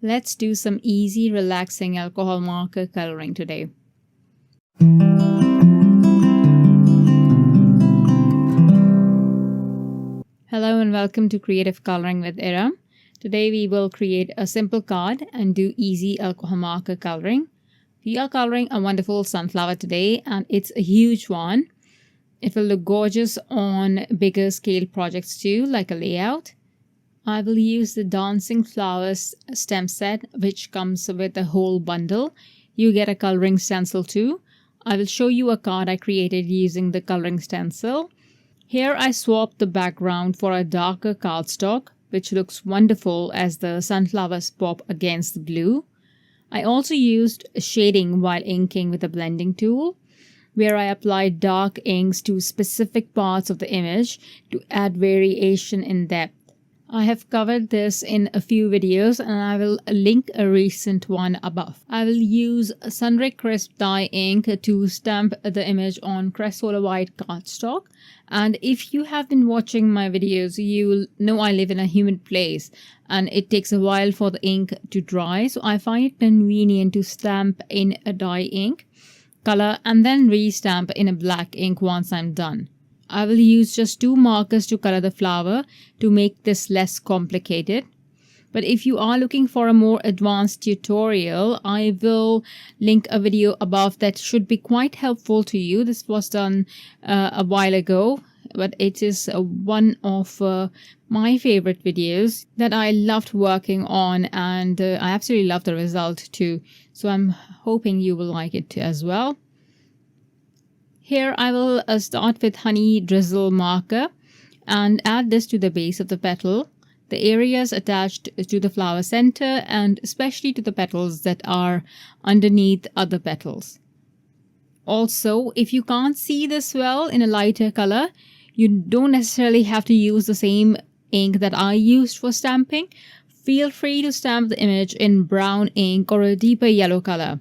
Let's do some easy, relaxing alcohol marker coloring today. Hello and welcome to Creative Coloring with Erum. Today we will create a simple card and do easy alcohol marker coloring. We are coloring a wonderful sunflower today and it's a huge one. It will look gorgeous on bigger scale projects too, like a layout. I will use the Dancing Flowers stem set, which comes with a whole bundle. You get a coloring stencil too. I will show you a card I created using the coloring stencil. Here I swapped the background for a darker cardstock, which looks wonderful as the sunflowers pop against the blue. I also used shading while inking with a blending tool, where I applied dark inks to specific parts of the image to add variation in depth. I have covered this in a few videos and I will link a recent one above. I will use Sunray Crisp Dye Ink to stamp the image on Crest solar white cardstock. And if you have been watching my videos, you will know I live in a humid place and it takes a while for the ink to dry. So I find it convenient to stamp in a dye ink color and then re-stamp in a black ink once I'm done. I will use just 2 markers to color the flower to make this less complicated. But if you are looking for a more advanced tutorial, I will link a video above that should be quite helpful to you. This was done a while ago, but it is one of my favorite videos that I loved working on, and I absolutely love the result too. So I'm hoping you will like it as well. Here I will start with honey drizzle marker and add this to the base of the petal, the areas attached to the flower center, and especially to the petals that are underneath other petals. Also, if you can't see this well in a lighter color, you don't necessarily have to use the same ink that I used for stamping. Feel free to stamp the image in brown ink or a deeper yellow color.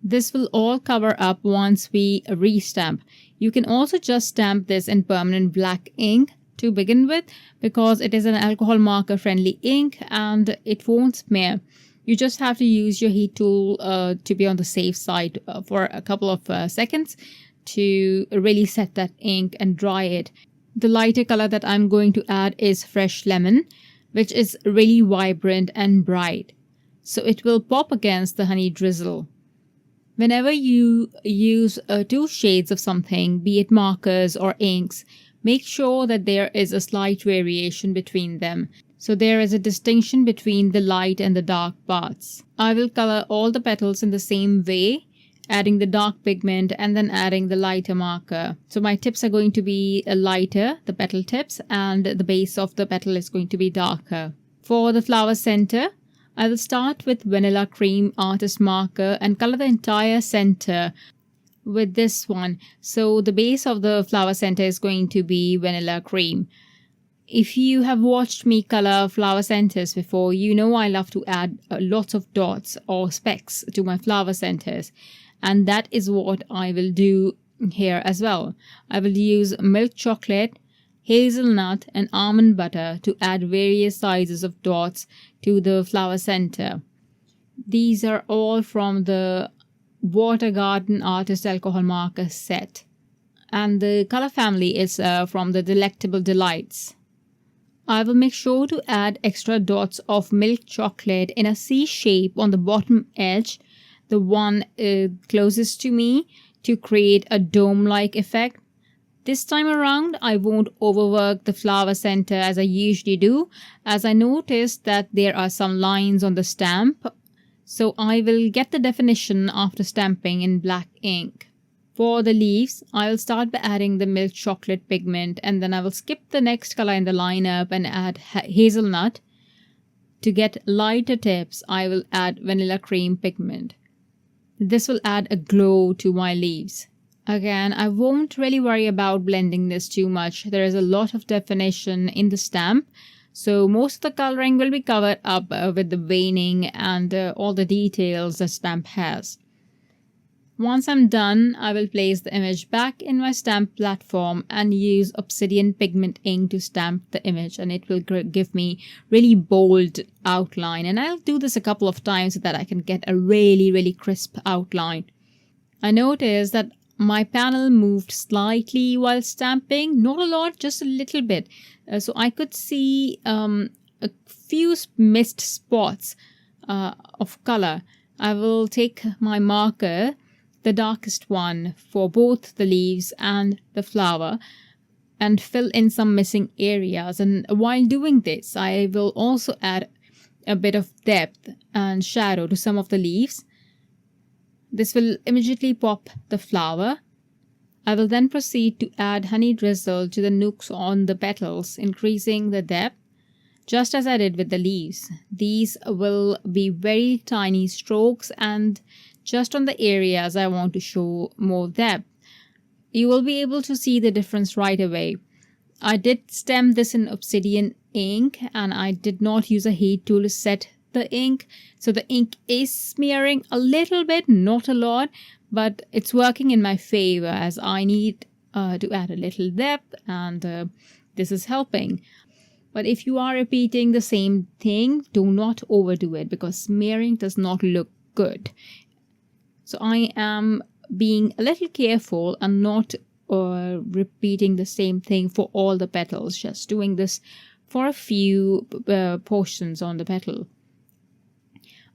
This will all cover up once we re-stamp. You can also just stamp this in permanent black ink to begin with because it is an alcohol marker friendly ink and it won't smear. You just have to use your heat tool to be on the safe side for a couple of seconds to really set that ink and dry it. The lighter color that I'm going to add is fresh lemon, which is really vibrant and bright. So it will pop against the honey drizzle. Whenever you use 2 shades of something, be it markers or inks, make sure that there is a slight variation between them. So there is a distinction between the light and the dark parts. I will color all the petals in the same way, adding the dark pigment and then adding the lighter marker. So my tips are going to be lighter, the petal tips, and the base of the petal is going to be darker. For the flower center, I will start with Vanilla Cream Artist Marker and color the entire center with this one. So the base of the flower center is going to be Vanilla Cream. If you have watched me color flower centers before, you know I love to add lots of dots or specks to my flower centers. And that is what I will do here as well. I will use milk chocolate, hazelnut and almond butter to add various sizes of dots to the flower center. These are all from the Water Garden Artist Alcohol Marker set. And the color family is from the Delectable Delights. I will make sure to add extra dots of milk chocolate in a C shape on the bottom edge, the one closest to me, to create a dome-like effect. This time around, I won't overwork the flower center as I usually do, as I noticed that there are some lines on the stamp, so I will get the definition after stamping in black ink. For the leaves, I'll start by adding the milk chocolate pigment and then I will skip the next color in the lineup and add hazelnut. To get lighter tips, I will add vanilla cream pigment. This will add a glow to my leaves. Again, I won't really worry about blending this too much. There is a lot of definition in the stamp, so most of the coloring will be covered up with the veining and all the details the stamp has. Once I'm done, I will place the image back in my stamp platform and use Obsidian Pigment Ink to stamp the image, and it will give me really bold outline. And I'll do this a couple of times so that I can get a really crisp outline. I noticed that my panel moved slightly while stamping, not a lot, just a little bit. So I could see a few missed spots of color. I will take my marker, the darkest one, for both the leaves and the flower, and fill in some missing areas. And while doing this, I will also add a bit of depth and shadow to some of the leaves. This will immediately pop the flower. I will then proceed to add honey drizzle to the nooks on the petals, increasing the depth, just as I did with the leaves. These will be very tiny strokes and just on the areas I want to show more depth. You will be able to see the difference right away. I did stem this in Obsidian ink, and I did not use a heat tool to set the ink. So the ink is smearing a little bit, not a lot, but it's working in my favor as I need to add a little depth, and this is helping. But if you are repeating the same thing, do not overdo it because smearing does not look good. So I am being a little careful and not repeating the same thing for all the petals, just doing this for a few portions on the petal.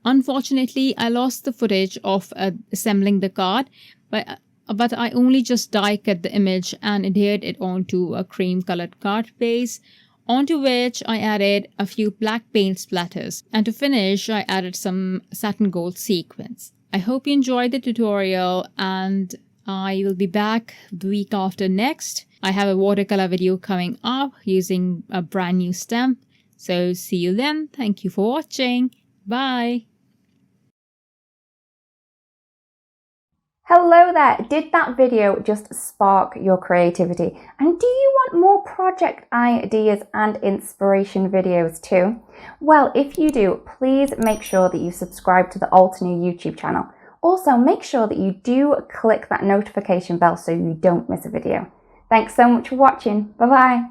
Unfortunately, I lost the footage of assembling the card, but I only just die cut the image and adhered it onto a cream colored card base, onto which I added a few black paint splatters, and to finish I added some satin gold sequins. I hope you enjoyed the tutorial, and I will be back the week after next. I have a watercolor video coming up using a brand new stamp. So see you then. Thank you for watching. Bye. Hello there! Did that video just spark your creativity? And do you want more project ideas and inspiration videos too? Well, if you do, please make sure that you subscribe to the Altenew YouTube channel. Also, make sure that you do click that notification bell so you don't miss a video. Thanks so much for watching. Bye bye!